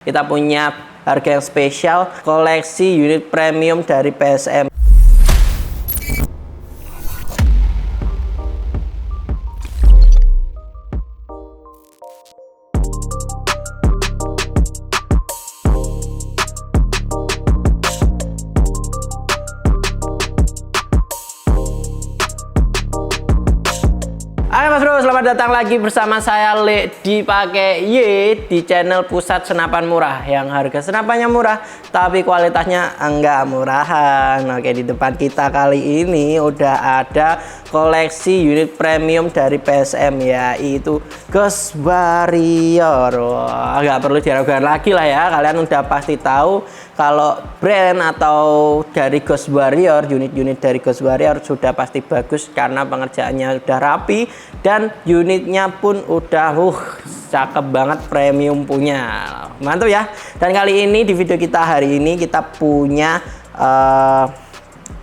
Kita punya harga yang spesial, koleksi unit premium dari PSM. Halo Mas Bro, selamat datang lagi bersama saya Le Dipakai Y di channel Pusat Senapan Murah yang harga senapannya murah tapi kualitasnya enggak murahan. Oke, di depan kita kali ini udah ada koleksi unit premium dari PSM, yaitu Ghost Warrior. Wah, nggak perlu diragukan lagi lah ya, kalian udah pasti tahu kalau brand atau dari Ghost Warrior, unit-unit dari Ghost Warrior sudah pasti bagus karena pengerjaannya udah rapi dan unitnya pun udah cakep banget, premium punya. Mantap ya. Dan kali ini di video kita hari ini kita punya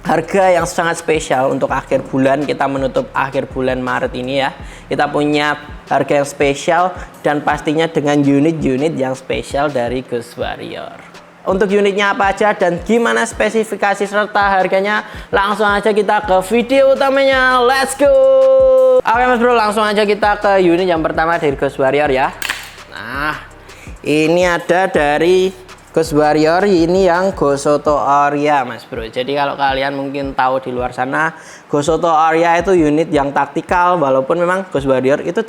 harga yang sangat spesial untuk akhir bulan. Kita menutup akhir bulan Maret ini ya. Kita punya harga yang spesial dan pastinya dengan unit-unit yang spesial dari Ghost Warrior. Untuk unitnya apa aja dan gimana spesifikasi serta harganya, langsung aja kita ke video utamanya. Let's go. Oke Mas Bro, langsung aja kita ke unit yang pertama dari Ghost Warrior ya. Nah, ini ada dari Ghost Warrior, ini yang Gosoto Area Mas Bro. Jadi kalau kalian mungkin tahu di luar sana, Gosoto Area itu unit yang taktikal, walaupun memang Ghost Warrior itu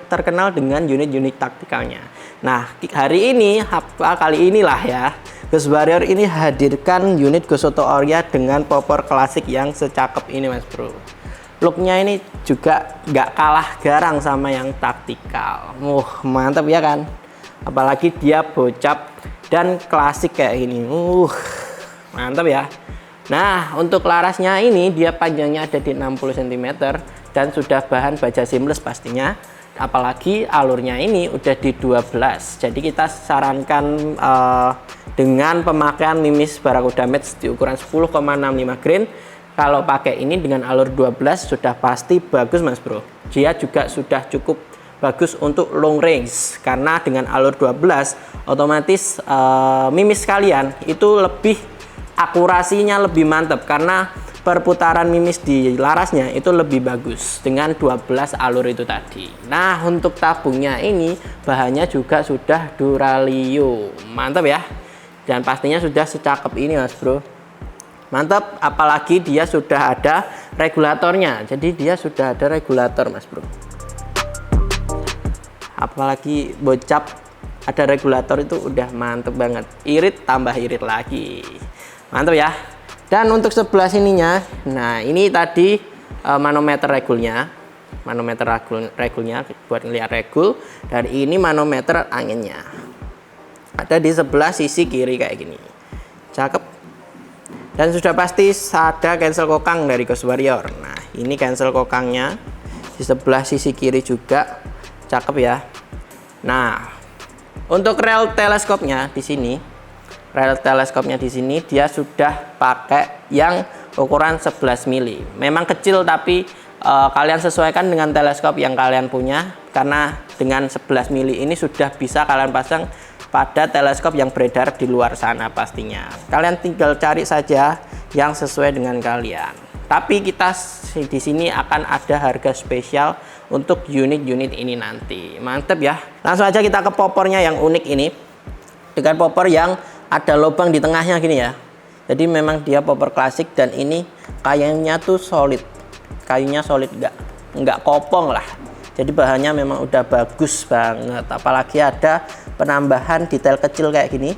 terkenal dengan unit-unit taktikalnya. Nah, hari ini, kali inilah ya, Ghost Warrior ini hadirkan unit Gosoto Area dengan popor klasik yang secakep ini Mas Bro. Looknya ini juga nggak kalah garang sama yang taktikal. Mantap ya kan? Apalagi dia bocap dan klasik kayak gini. Mantap ya. Nah, untuk larasnya ini dia panjangnya ada di 60 cm dan sudah bahan baja seamless pastinya. Apalagi alurnya ini udah di 12. Jadi kita sarankan dengan pemakaian mimis Barakuda Match di ukuran 10,65 grain. Kalau pakai ini dengan alur 12 sudah pasti bagus Mas Bro. Dia juga sudah cukup bagus untuk long range karena dengan alur 12 otomatis mimis kalian itu lebih akurasinya lebih mantap karena perputaran mimis di larasnya itu lebih bagus dengan 12 alur itu tadi. Nah, untuk tabungnya ini bahannya juga sudah Duralio. Mantap ya. Dan pastinya sudah secakep ini Mas Bro. Mantap, apalagi dia sudah ada regulatornya. Jadi dia sudah ada regulator Mas Bro. Apalagi bocap ada regulator itu udah mantep banget. Irit tambah irit lagi. Mantap ya. Dan untuk sebelah sininya, nah ini tadi manometer regulnya. Manometer regulnya buat ngeliat regul. Dan ini manometer anginnya. Ada di sebelah sisi kiri kayak gini. Cakep. Dan sudah pasti ada cancel kokang dari Ghost Warrior. Nah, ini cancel kokangnya di sebelah sisi kiri juga. Cakep ya. Nah, untuk rel teleskopnya di sini, dia sudah pakai yang ukuran 11 mili. Memang kecil tapi kalian sesuaikan dengan teleskop yang kalian punya karena dengan 11 mili ini sudah bisa kalian pasang pada teleskop yang beredar di luar sana pastinya. Kalian tinggal cari saja yang sesuai dengan kalian. Tapi kita di sini akan ada harga spesial untuk unit-unit ini nanti. Mantep ya. Langsung aja kita ke popornya yang unik ini. Dengan popor yang ada lubang di tengahnya gini ya. Jadi memang dia popor klasik dan ini kayunya tuh solid. Kayunya solid, nggak kopong lah. Jadi bahannya memang udah bagus banget. Apalagi ada penambahan detail kecil kayak gini.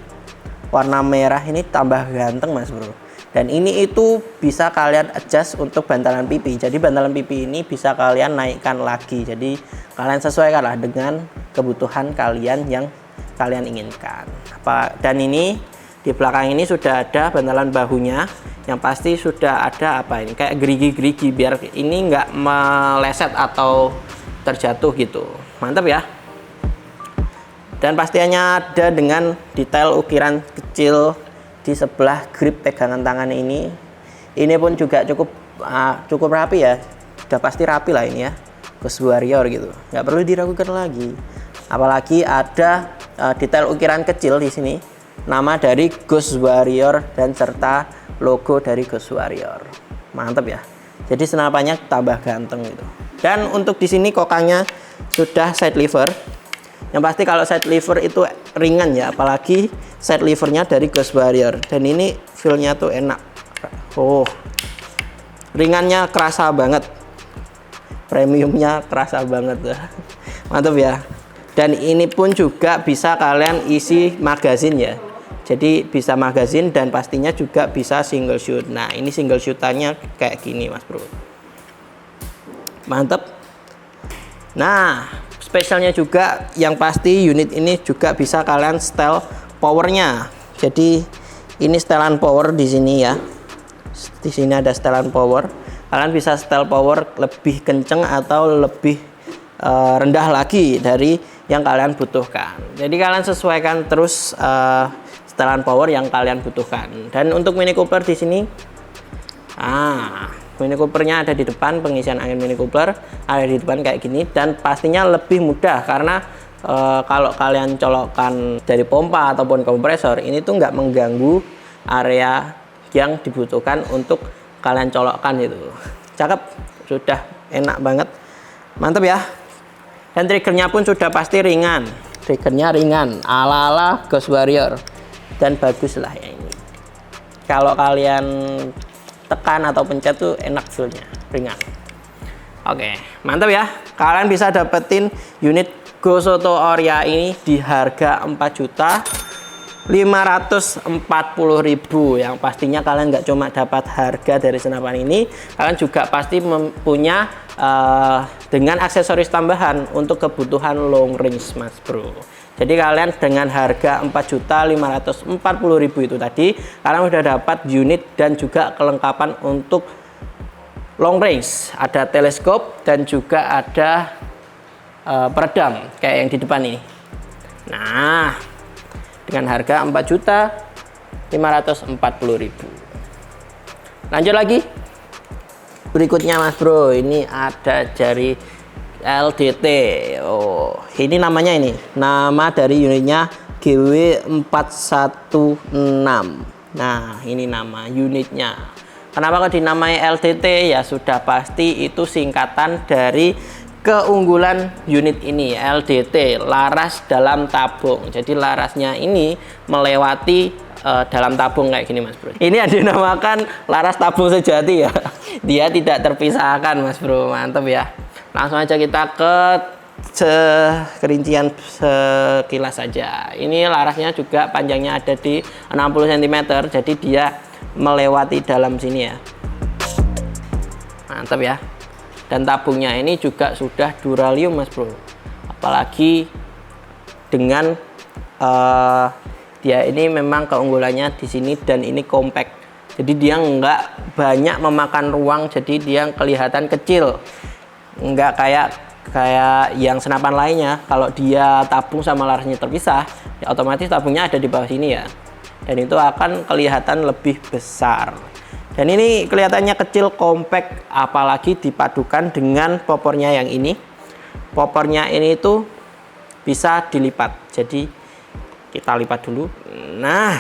Warna merah ini tambah ganteng Mas Bro. Dan ini itu bisa kalian adjust untuk bantalan pipi. Jadi bantalan pipi ini bisa kalian naikkan lagi. Jadi kalian sesuaikanlah dengan kebutuhan kalian yang kalian inginkan. Dan ini di belakang ini sudah ada bantalan bahunya. Yang pasti sudah ada apa ini? Kayak gerigi-gerigi biar ini nggak meleset atau terjatuh gitu. Mantap ya. Dan pastinya ada dengan detail ukiran kecil di sebelah grip pegangan tangan ini. Ini pun juga cukup rapi ya. Udah pasti rapi lah ini ya. Ghost Warrior gitu. Nggak perlu diragukan lagi. Apalagi ada detail ukiran kecil di sini, nama dari Ghost Warrior dan serta logo dari Ghost Warrior. Mantap ya. Jadi senapannya tambah ganteng gitu. Dan untuk di sini kokangnya sudah side lever. Yang pasti kalau side lever itu ringan ya, apalagi side levernya dari Ghost Warrior. Dan ini feel-nya tuh enak. Oh, ringannya kerasa banget, premiumnya kerasa banget. Mantap ya. Dan ini pun juga bisa kalian isi magazin ya. Jadi bisa magazin dan pastinya juga bisa single shoot. Nah, ini single shootannya kayak gini Mas Bro. Mantap. Nah, spesialnya juga yang pasti unit ini juga bisa kalian setel powernya. Jadi ini setelan power di sini ya. Di sini ada setelan power. Kalian bisa setel power lebih kenceng atau lebih rendah lagi dari yang kalian butuhkan. Jadi kalian sesuaikan terus setelan power yang kalian butuhkan. Dan untuk Mini Cooper di sini, Mini Coopernya ada di depan, pengisian angin Mini Cooper ada di depan kayak gini, dan pastinya lebih mudah karena kalau kalian colokkan dari pompa ataupun kompresor, ini tuh nggak mengganggu area yang dibutuhkan untuk kalian colokkan itu. Cakep, sudah enak banget, mantap ya. Dan triggernya pun sudah pasti ringan, triggernya ringan ala-ala Ghost Warrior, dan bagus lah ya ini. Kalau kalian tekan atau pencet tuh enak feel-nya, ringan. Oke, mantap ya. Kalian bisa dapetin unit Go Soto Oria ini di harga 4.540.000. Yang pastinya kalian nggak cuma dapat harga dari senapan ini, kalian juga pasti mempunyai dengan aksesoris tambahan untuk kebutuhan long range Mas Bro. Jadi kalian dengan harga 4.540.000 itu tadi, kalian udah dapat unit dan juga kelengkapan untuk long range. Ada teleskop dan juga ada peredam kayak yang di depan ini. Nah, dengan harga 4.540.000. Lanjut lagi. Berikutnya Mas Bro, ini ada jari LDT. Oh, ini namanya, ini nama dari unitnya GW416. Nah, ini nama unitnya. Kenapa kok dinamai LDT? Ya sudah pasti itu singkatan dari keunggulan unit ini, LDT, laras dalam tabung. Jadi larasnya ini melewati dalam tabung kayak gini Mas Bro. Ini yang dinamakan laras tabung sejati ya. Dia tidak terpisahkan Mas Bro. Mantap ya. Langsung aja kita ke kerincian sekilas saja. Ini larasnya juga panjangnya ada di 60 cm. Jadi dia melewati dalam sini ya. Mantap ya. Dan tabungnya ini juga sudah duralium Mas Bro. Apalagi dengan dia ini memang keunggulannya di sini, dan ini compact. Jadi dia nggak banyak memakan ruang, jadi dia kelihatan kecil. Nggak kayak yang senapan lainnya. Kalau dia tabung sama larasnya terpisah, ya otomatis tabungnya ada di bawah sini ya. Dan itu akan kelihatan lebih besar. Dan ini kelihatannya kecil, compact, apalagi dipadukan dengan popornya yang ini. Popornya ini tuh bisa dilipat. Jadi kita lipat dulu. Nah,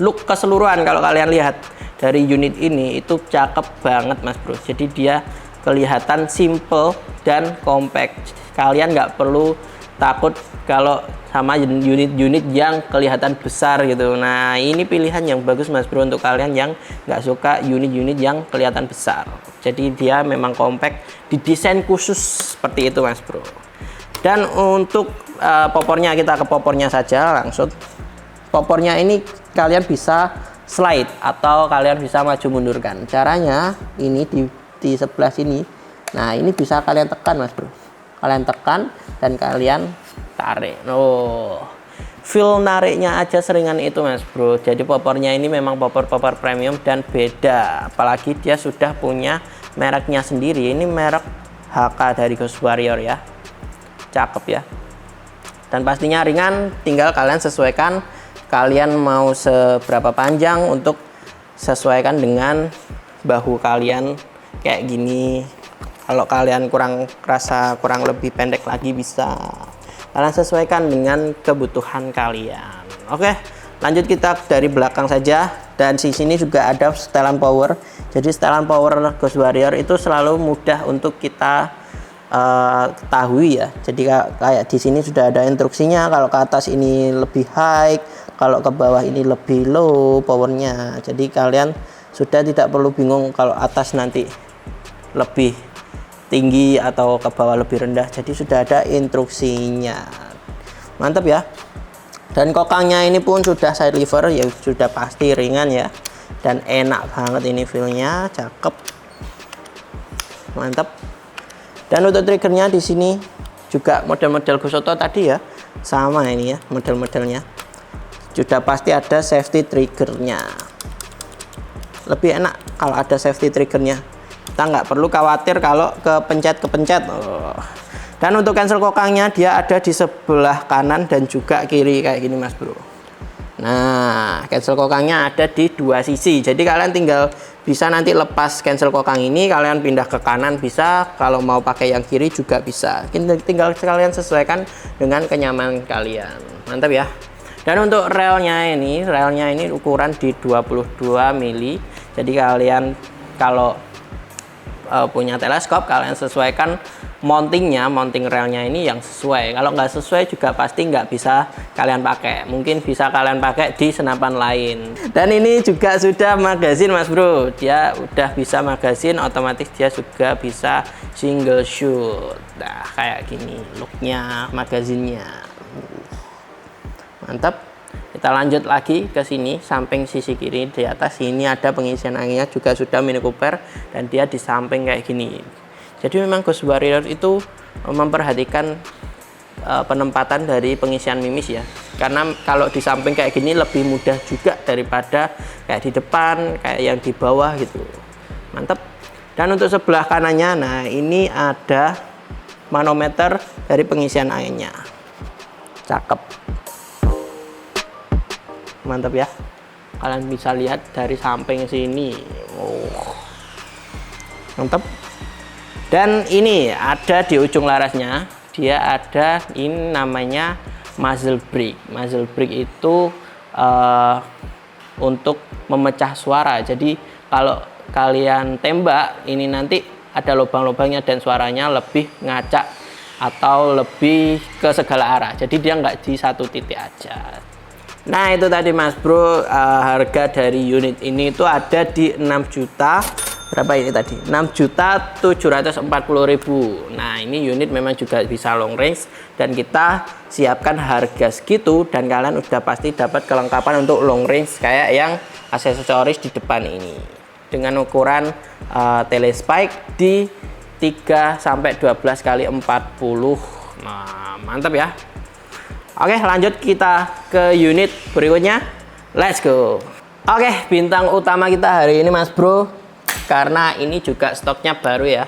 look keseluruhan kalau kalian lihat dari unit ini itu cakep banget Mas Bro. Jadi dia kelihatan simple dan compact. Kalian nggak perlu takut kalau sama unit-unit yang kelihatan besar gitu. Nah, ini pilihan yang bagus Mas Bro untuk kalian yang nggak suka unit-unit yang kelihatan besar. Jadi dia memang compact, didesain khusus seperti itu Mas Bro. Dan untuk popornya, kita ke popornya saja langsung. Popornya ini kalian bisa slide atau kalian bisa maju mundurkan. Caranya ini di sebelah sini. Nah, ini bisa kalian tekan Mas Bro. Kalian tekan dan kalian tarik. Oh, feel nariknya aja seringan itu Mas Bro. Jadi popornya ini memang popor premium dan beda. Apalagi dia sudah punya mereknya sendiri. Ini merek HK dari Ghost Warrior ya. Cakep ya. Dan pastinya ringan, tinggal kalian sesuaikan kalian mau seberapa panjang untuk sesuaikan dengan bahu kalian kayak gini. Kalau kalian kurang lebih pendek lagi bisa. kalian sesuaikan dengan kebutuhan kalian. Oke, lanjut kita dari belakang saja. Dan di sini juga ada setelan power. Jadi setelan power Ghost Warrior itu selalu mudah untuk kita ketahui ya. Jadi kayak di sini sudah ada instruksinya, kalau ke atas ini lebih high, kalau ke bawah ini lebih low powernya. Jadi kalian sudah tidak perlu bingung kalau atas nanti lebih tinggi atau ke bawah lebih rendah. Jadi sudah ada instruksinya. Mantap ya. Dan kokangnya ini pun sudah side lever ya, sudah pasti ringan ya. Dan enak banget ini feelnya, cakep. Mantap. Dan untuk triggernya di sini juga model-model Ghost Auto tadi ya, sama ini ya model-modelnya. Sudah pasti ada safety triggernya. Lebih enak kalau ada safety triggernya. Kita nggak perlu khawatir kalau kepencet. Dan untuk cancel kokangnya dia ada di sebelah kanan dan juga kiri kayak gini Mas Bro. Nah, cancel kokangnya ada di dua sisi. Jadi kalian tinggal bisa nanti lepas cancel kokang ini, kalian pindah ke kanan bisa. Kalau mau pakai yang kiri juga bisa. Tinggal kalian sesuaikan dengan kenyamanan kalian. Mantap ya. Dan untuk relnya ini ukuran di 22 mili. Jadi kalian kalau punya teleskop, kalian sesuaikan mounting relnya ini yang sesuai. Kalau nggak sesuai juga pasti nggak bisa kalian pakai. Mungkin bisa kalian pakai di senapan lain. Dan ini juga sudah magazine Mas Bro. Dia udah bisa magazine, otomatis dia juga bisa single shoot. Nah kayak gini looknya magazinnya. Mantap. Kita lanjut lagi ke sini, samping sisi kiri di atas ini ada pengisian anginnya juga sudah Mini Cooper, dan dia di samping kayak gini. Jadi memang Ghost Warrior itu memperhatikan penempatan dari pengisian mimis ya. Karena kalau di samping kayak gini lebih mudah juga daripada kayak di depan, kayak yang di bawah gitu. Mantap. Dan untuk sebelah kanannya, nah ini ada manometer dari pengisian anginnya. Cakep. Mantap ya. Kalian bisa lihat dari samping sini. Mantap. Dan ini ada di ujung larasnya, dia ada ini namanya muzzle brake. Muzzle brake itu untuk memecah suara. Jadi kalau kalian tembak ini nanti ada lubang-lubangnya dan suaranya lebih ngacak atau lebih ke segala arah. Jadi dia nggak di satu titik aja. Nah itu tadi Mas Bro, harga dari unit ini itu ada di 6 juta. Berapa ini tadi? 6.740.000. Nah ini unit memang juga bisa long range, dan kita siapkan harga segitu dan kalian udah pasti dapat kelengkapan untuk long range kayak yang aksesoris di depan ini dengan ukuran telespike di 3-12 x 40. Nah mantap ya. Oke lanjut kita ke unit berikutnya, let's go. Oke, bintang utama kita hari ini Mas Bro, karena ini juga stoknya baru ya,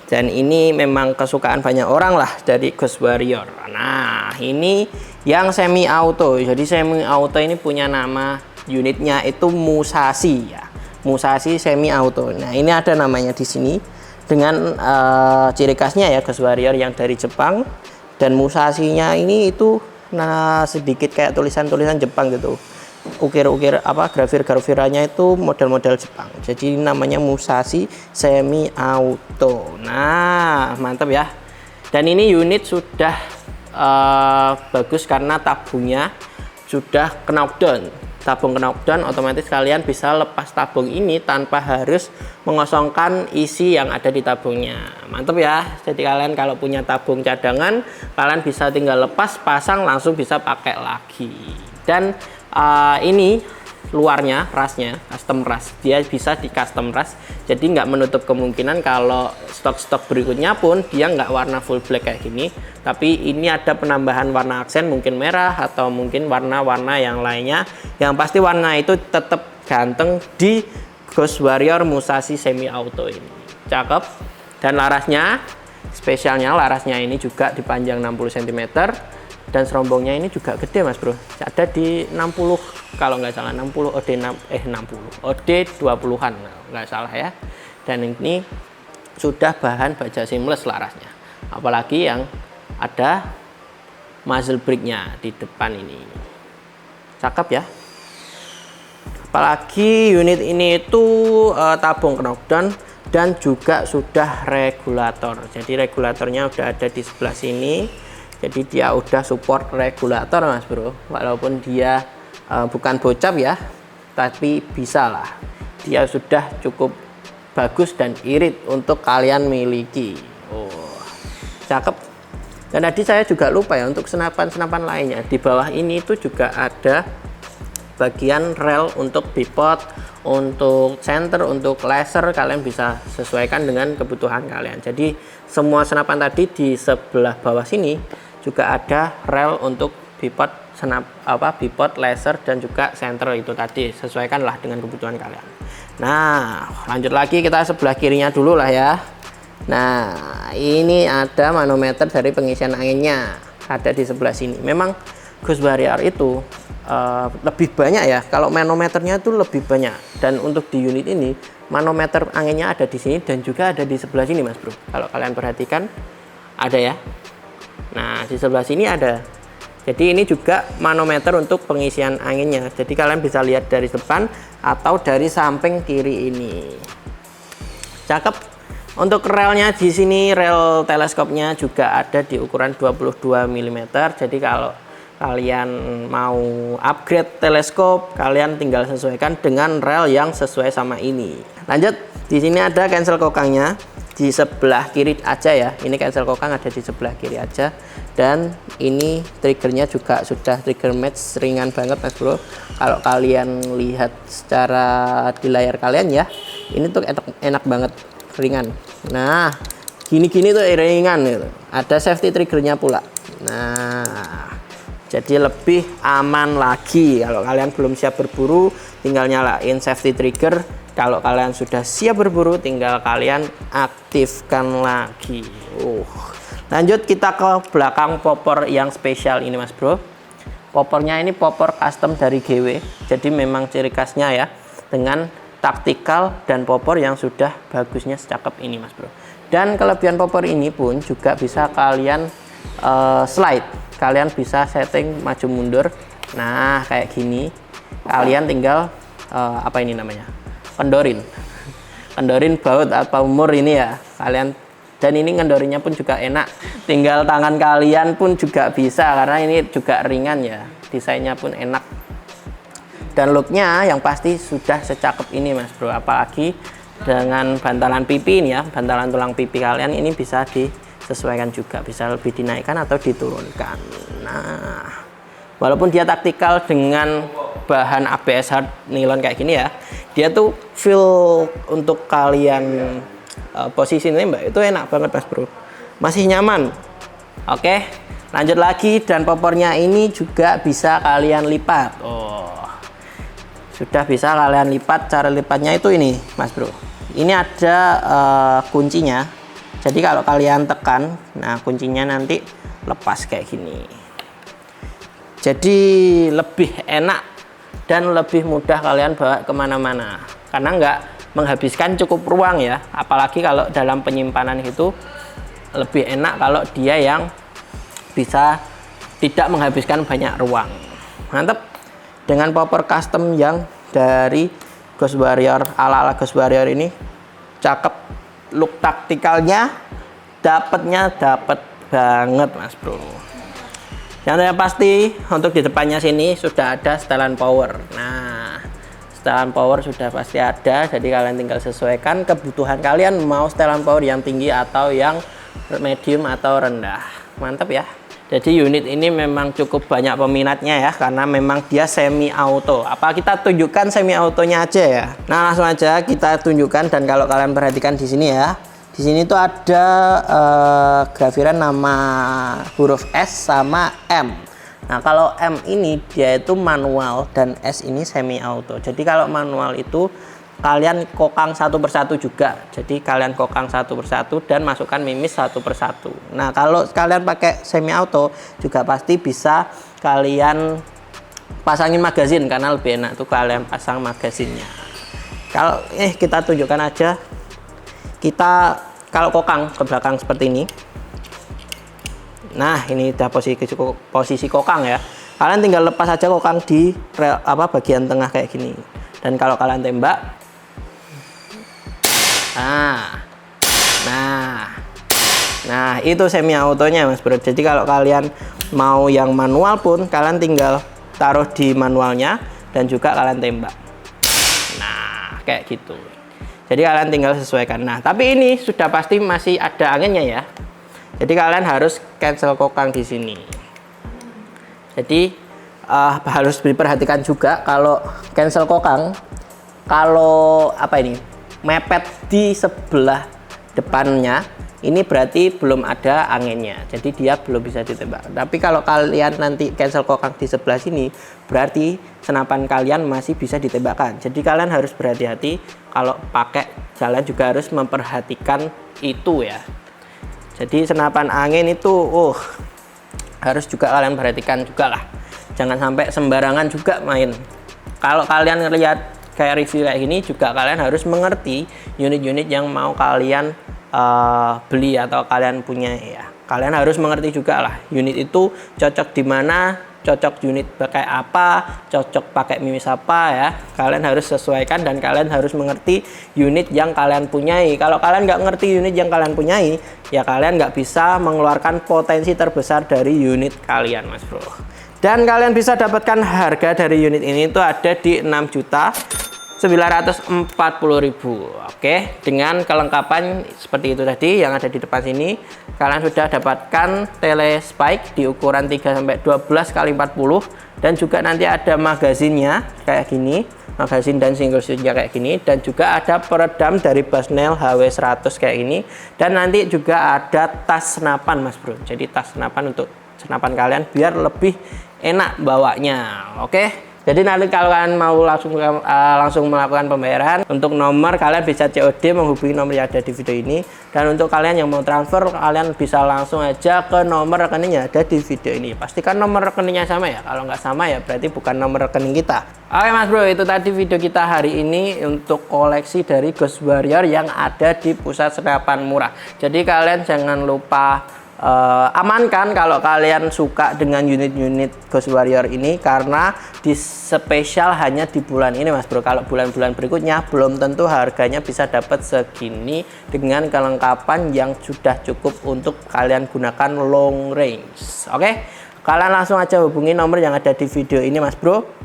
dan ini memang kesukaan banyak orang lah dari Ghost Warrior. Nah ini yang semi auto. Jadi semi auto ini punya nama unitnya itu Musashi ya, Musashi semi auto. Nah ini ada namanya di sini dengan ciri khasnya ya Ghost Warrior yang dari Jepang, dan Musashi-nya ini itu sedikit kayak tulisan-tulisan Jepang gitu. Ukir-ukir grafir-grafirannya itu model-model Jepang. Jadi namanya Musashi semi auto. Nah mantap ya. Dan ini unit sudah bagus karena tabungnya sudah knockdown. Tabung knockdown, otomatis kalian bisa lepas tabung ini tanpa harus mengosongkan isi yang ada di tabungnya. Mantap ya. Jadi kalian kalau punya tabung cadangan, kalian bisa tinggal lepas, pasang, langsung bisa pakai lagi. Dan ini luarnya, rasnya custom ras, dia bisa di custom ras, jadi nggak menutup kemungkinan kalau stok-stok berikutnya pun dia nggak warna full black kayak gini, tapi ini ada penambahan warna aksen, mungkin merah atau mungkin warna-warna yang lainnya, yang pasti warna itu tetap ganteng di Ghost Warrior Musashi semi auto ini. Cakep. Dan larasnya, spesialnya larasnya ini juga dipanjang 60 cm, dan serombongnya ini juga gede Mas Bro, ada di 60 kalau nggak salah, 60 OD 20-an nggak salah ya. Dan ini sudah bahan baja seamless larasnya, apalagi yang ada muzzle brake-nya di depan ini. Cakep ya. Apalagi unit ini itu tabung knockdown dan juga sudah regulator. Jadi regulatornya udah ada di sebelah sini. Jadi dia udah support regulator Mas Bro. Walaupun dia bukan bocap ya, tapi bisa lah. Dia sudah cukup bagus dan irit untuk kalian miliki. Oh, cakep. Dan tadi saya juga lupa ya untuk senapan-senapan lainnya. Di bawah ini itu juga ada bagian rel untuk bipod, untuk center, untuk laser. Kalian bisa sesuaikan dengan kebutuhan kalian. Jadi semua senapan tadi di sebelah bawah sini juga ada rel untuk bipod, bipod, laser dan juga center itu tadi. Sesuaikanlah dengan kebutuhan kalian. Nah, lanjut lagi kita sebelah kirinya dulu lah ya. Nah, ini ada manometer dari pengisian anginnya, ada di sebelah sini. Memang Ghost Warrior itu lebih banyak ya. Kalau manometernya itu lebih banyak. Dan untuk di unit ini, manometer anginnya ada di sini dan juga ada di sebelah sini, Mas Bro. Kalau kalian perhatikan, ada ya. Nah, di sebelah sini ada. Jadi ini juga manometer untuk pengisian anginnya. Jadi kalian bisa lihat dari depan atau dari samping kiri ini. Cakep. Untuk relnya di sini, rel teleskopnya juga ada di ukuran 22 mm. Jadi kalau kalian mau upgrade teleskop, kalian tinggal sesuaikan dengan rel yang sesuai sama ini. Lanjut, di sini ada cancel kokangnya di sebelah kiri aja ya. Ini cancel kokang ada di sebelah kiri aja. Dan ini triggernya juga sudah trigger match, ringan banget Mas Bro. Kalau kalian lihat secara di layar kalian ya, ini tuh enak banget, ringan. Nah, gini-gini tuh ringan gitu. Ada safety triggernya pula. Nah, jadi lebih aman lagi. Kalau kalian belum siap berburu, tinggal nyalain safety trigger. Kalau kalian sudah siap berburu, tinggal kalian aktifkan lagi. Lanjut kita ke belakang popor yang spesial ini Mas Bro. Popornya ini popor custom dari GW. Jadi memang ciri khasnya ya, dengan taktikal dan popor yang sudah bagusnya secakep ini Mas Bro. Dan kelebihan popor ini pun juga bisa kalian slide. Kalian bisa setting maju mundur. Nah, kayak gini. Kalian tinggal apa ini namanya? Kendorin baut atau mur ini ya. Kalian, dan ini ngendorinnya pun juga enak. Tinggal tangan kalian pun juga bisa karena ini juga ringan ya. Desainnya pun enak. Dan looknya yang pasti sudah secakep ini Mas Bro. Apalagi dengan bantalan pipi ini ya, bantalan tulang pipi kalian ini bisa disesuaikan juga, bisa lebih dinaikkan atau diturunkan. Nah, walaupun dia taktikal dengan bahan ABS hard nilon kayak gini ya, dia tuh feel untuk kalian posisi nembak itu enak banget Mas Bro, masih nyaman. Oke, lanjut lagi. Dan popornya ini juga bisa kalian lipat. Sudah bisa kalian lipat. Cara lipatnya itu ini Mas Bro, ini ada kuncinya. Jadi kalau kalian tekan, nah kuncinya nanti lepas kayak gini. Jadi lebih enak dan lebih mudah kalian bawa kemana-mana, karena nggak menghabiskan cukup ruang ya. Apalagi kalau dalam penyimpanan itu lebih enak kalau dia yang bisa tidak menghabiskan banyak ruang. Mantap. Dengan popor custom yang dari Ghost Warrior, ala-ala Ghost Warrior ini cakep. Look taktikalnya dapet banget Mas Bro. Yang pasti untuk di depannya sini sudah ada setelan power. Nah, setelan power sudah pasti ada, jadi kalian tinggal sesuaikan kebutuhan kalian, mau setelan power yang tinggi atau yang medium atau rendah. Mantap ya. Jadi unit ini memang cukup banyak peminatnya ya, karena memang dia semi auto. Apa kita tunjukkan semi autonya aja ya? Nah, langsung aja kita tunjukkan. Dan kalau kalian perhatikan di sini ya, di sini tuh ada grafiran nama huruf S sama M. Nah, kalau M ini dia itu manual dan S ini semi auto. Jadi kalau manual itu kalian kokang satu persatu juga. Jadi kalian kokang satu persatu dan masukkan mimis satu persatu. Nah, kalau kalian pakai semi auto juga pasti bisa kalian pasangin magazin, karena lebih enak tuh kalian pasang magazinnya. Kalau kita tunjukkan aja. Kita kalau kokang ke belakang seperti ini. Nah, ini udah posisi kokang ya. Kalian tinggal lepas aja kokang di bagian tengah kayak gini. Dan kalau kalian tembak, nah itu semi autonya Mas Bro. Jadi kalau kalian mau yang manual pun kalian tinggal taruh di manualnya dan juga kalian tembak. Nah, kayak gitu. Jadi kalian tinggal sesuaikan. Nah, tapi ini sudah pasti masih ada anginnya ya. Jadi kalian harus cancel kokang di sini. Jadi harus diperhatikan juga kalau cancel kokang, kalau mepet di sebelah depannya, ini berarti belum ada anginnya. Jadi dia belum bisa ditembak. Tapi kalau kalian nanti cancel kokang di sebelah sini, berarti senapan kalian masih bisa ditembakkan. Jadi kalian harus berhati-hati kalau pakai jalan, juga harus memperhatikan itu ya. Jadi senapan angin itu harus juga kalian perhatikan juga lah. Jangan sampai sembarangan juga main. Kalau kalian ngelihat kayak review kayak gini, juga kalian harus mengerti unit-unit yang mau kalian beli atau kalian punya ya. Kalian harus mengerti juga lah unit itu cocok di mana, cocok unit pakai apa, cocok pakai mimis apa ya. Kalian harus sesuaikan dan kalian harus mengerti unit yang kalian punyai. Kalau kalian nggak ngerti unit yang kalian punyai, ya kalian nggak bisa mengeluarkan potensi terbesar dari unit kalian Mas Bro. Dan kalian bisa dapatkan harga dari unit ini itu ada di 6.940.000. Oke, dengan kelengkapan seperti itu tadi yang ada di depan sini. Kalian sudah dapatkan telespike di ukuran 3-12 x 40, dan juga nanti ada magazinnya kayak gini, magazin dan single shotnya kayak gini, dan juga ada peredam dari Bushnell HW100 kayak gini, dan nanti juga ada tas senapan Mas Bro. Jadi tas senapan untuk senapan kalian biar lebih enak bawanya. Oke. Jadi nanti kalau kalian mau langsung melakukan pembayaran, untuk nomor kalian bisa COD menghubungi nomor yang ada di video ini. Dan untuk kalian yang mau transfer, kalian bisa langsung aja ke nomor rekening yang ada di video ini. Pastikan nomor rekeningnya sama ya. Kalau nggak sama ya berarti bukan nomor rekening kita. Oke Mas Bro, itu tadi video kita hari ini untuk koleksi dari Ghost Warrior yang ada di pusat senapan murah. Jadi kalian jangan lupa amankan kalau kalian suka dengan unit-unit Ghost Warrior ini, karena di spesial hanya di bulan ini Mas Bro. Kalau bulan-bulan berikutnya belum tentu harganya bisa dapat segini dengan kelengkapan yang sudah cukup untuk kalian gunakan long range. Oke, kalian langsung aja hubungi nomor yang ada di video ini Mas Bro.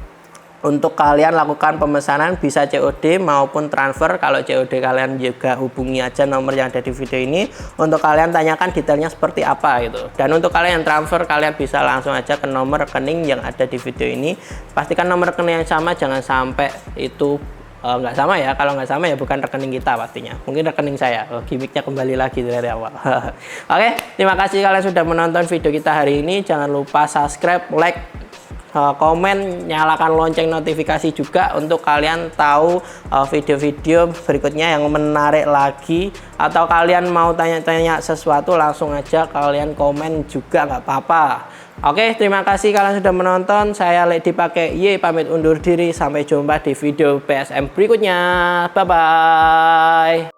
Untuk kalian lakukan pemesanan bisa COD maupun transfer. Kalau COD kalian juga hubungi aja nomor yang ada di video ini untuk kalian tanyakan detailnya seperti apa gitu. Dan untuk kalian yang transfer, kalian bisa langsung aja ke nomor rekening yang ada di video ini. Pastikan nomor rekening yang sama, jangan sampai itu nggak sama ya. Kalau nggak sama ya bukan rekening kita pastinya, mungkin rekening saya. Gimmicknya kembali lagi dari awal. Oke, terima kasih kalian sudah menonton video kita hari ini. Jangan lupa subscribe, like, komen, nyalakan lonceng notifikasi juga untuk kalian tahu video-video berikutnya yang menarik lagi. Atau kalian mau tanya-tanya sesuatu, langsung aja kalian komen juga nggak apa-apa. Oke, terima kasih kalian sudah menonton. Saya Lady Pakai Y pamit undur diri. Sampai jumpa di video PSM berikutnya. Bye bye.